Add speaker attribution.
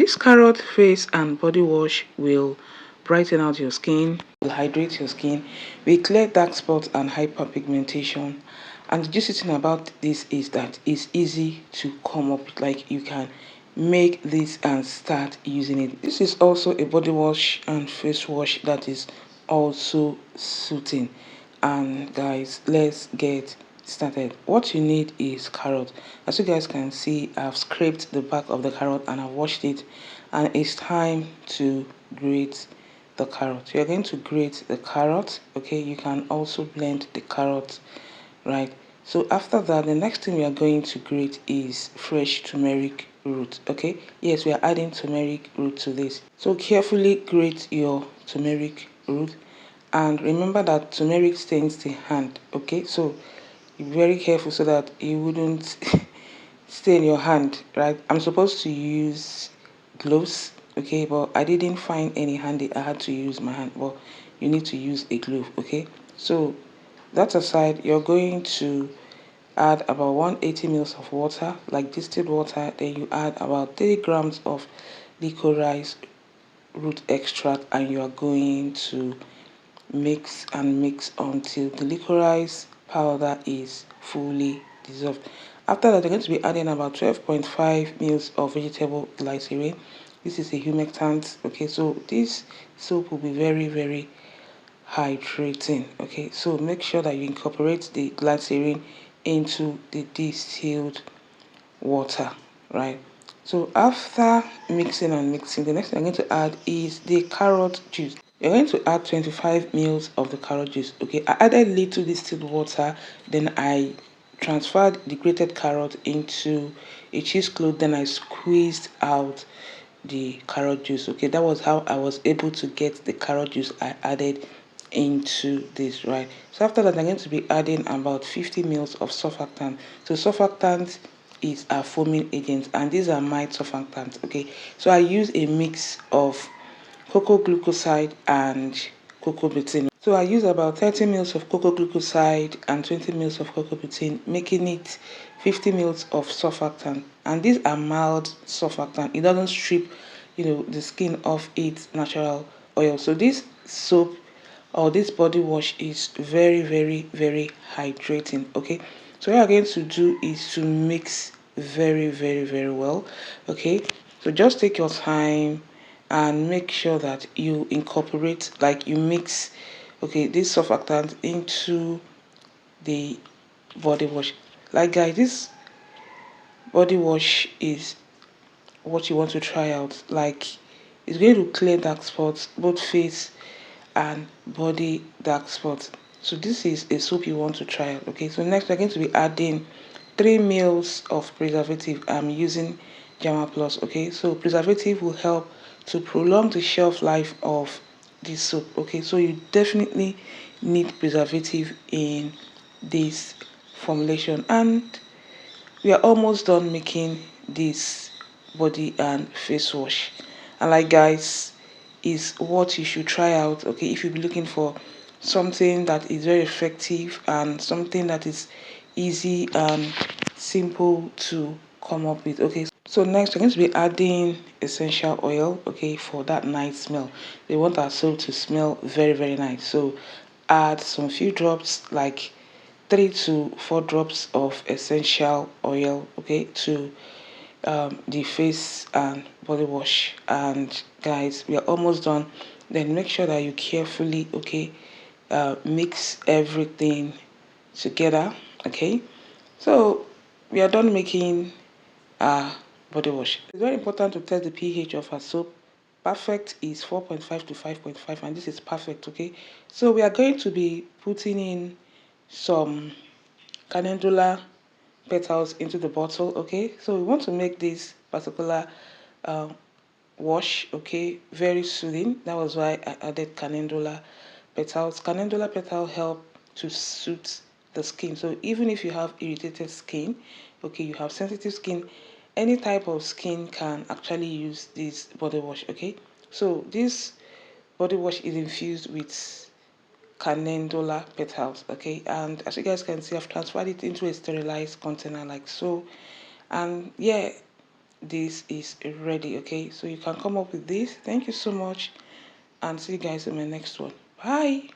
Speaker 1: this carrot face and body wash will brighten out your skin, will hydrate your skin, will clear dark spots and hyperpigmentation. And the juicy thing about this is that it's easy to come up with. Like, you can make this and start using it. This is also a body wash and face wash that is also soothing. And guys, let's get started. What you need is carrot. As you guys can see, I've scraped the back of the carrot and I've washed it, and it's time to grate the carrot. You're going to grate the carrot. Okay, you can also blend the carrot, right? So after that, the next thing we are going to grate is fresh turmeric root. Okay, yes, we are adding turmeric root to this, so carefully grate your turmeric root, and remember that turmeric stains the hand. Okay, so be very careful so that it wouldn't stain your hand, right? I'm supposed to use gloves, okay, but I didn't find any handy. I had to use my hand. But you need to use a glove. Okay, so that aside, you're going to add about 180 mils of water, like distilled water. Then you add about 3 grams of licorice root extract, and you are going to mix and mix until the licorice powder is fully dissolved. After that, you're going to be adding about 12.5 mils of vegetable glycerin. This is a humectant. Okay, so this soap will be very hydrating. Okay, so make sure that you incorporate the glycerin into the distilled water, right? So after mixing and mixing, the next thing I'm going to add is the carrot juice. You're going to add 25 mils of the carrot juice. Okay, I added little distilled water, then I transferred the grated carrot into a cheesecloth, then I squeezed out the carrot juice. Okay, that was how I was able to get the carrot juice I added into this, right? So after that, I'm going to be adding about 50 mils of surfactant. So surfactant is a foaming agent, and these are mild surfactants. Okay, so I use a mix of cocoa glucoside and cocoa betaine. So I use about 30 mils of cocoa glucoside and 20 mils of cocoa betaine, making it 50 mils of surfactant. And these are mild surfactant. It doesn't strip, the skin of its natural oil. So this soap or this body wash is very hydrating. Okay, so what you're going to do is to mix very well. Okay, so just take your time and make sure that you incorporate, like you mix, okay, this surfactant into the body wash. Like guys, this body wash is what you want to try out. Like, it's going to clear dark spots, both face and body dark spots. So this is a soap you want to try out. Okay, so next we're going to be adding 3 mils of preservative. I'm using Jama Plus. Okay, so preservative will help to prolong the shelf life of this soap. Okay, so you definitely need preservative in this formulation, and we are almost done making this body and face wash. And like guys, is what you should try out. Okay, if you're looking for something that is very effective and something that is easy and simple to come up with. Okay, so next we're going to be adding essential oil. Okay, for that nice smell. We want our soap to smell very nice, so add some few drops, like 3 to 4 drops of essential oil, okay, to the face and body wash. And guys, we are almost done. Then make sure that you carefully, okay, mix everything together. Okay, so we are done making our body wash. It's very important to test the pH of our soap. Perfect is 4.5 to 5.5, and this is perfect. Okay, so we are going to be putting in some calendula petals into the bottle. Okay, so we want to make this particular uh, wash, okay, very soothing. That was why I added calendula petals. Calendula petal help to soothe the skin. So even if you have irritated skin, okay, you have sensitive skin, any type of skin can actually use this body wash. Okay, so this body wash is infused with calendula petals. Okay, and as you guys can see, I've transferred it into a sterilized container like so. And yeah, this is ready. Okay, so you can come up with this. Thank you so much, and see you guys in my next one. Bye.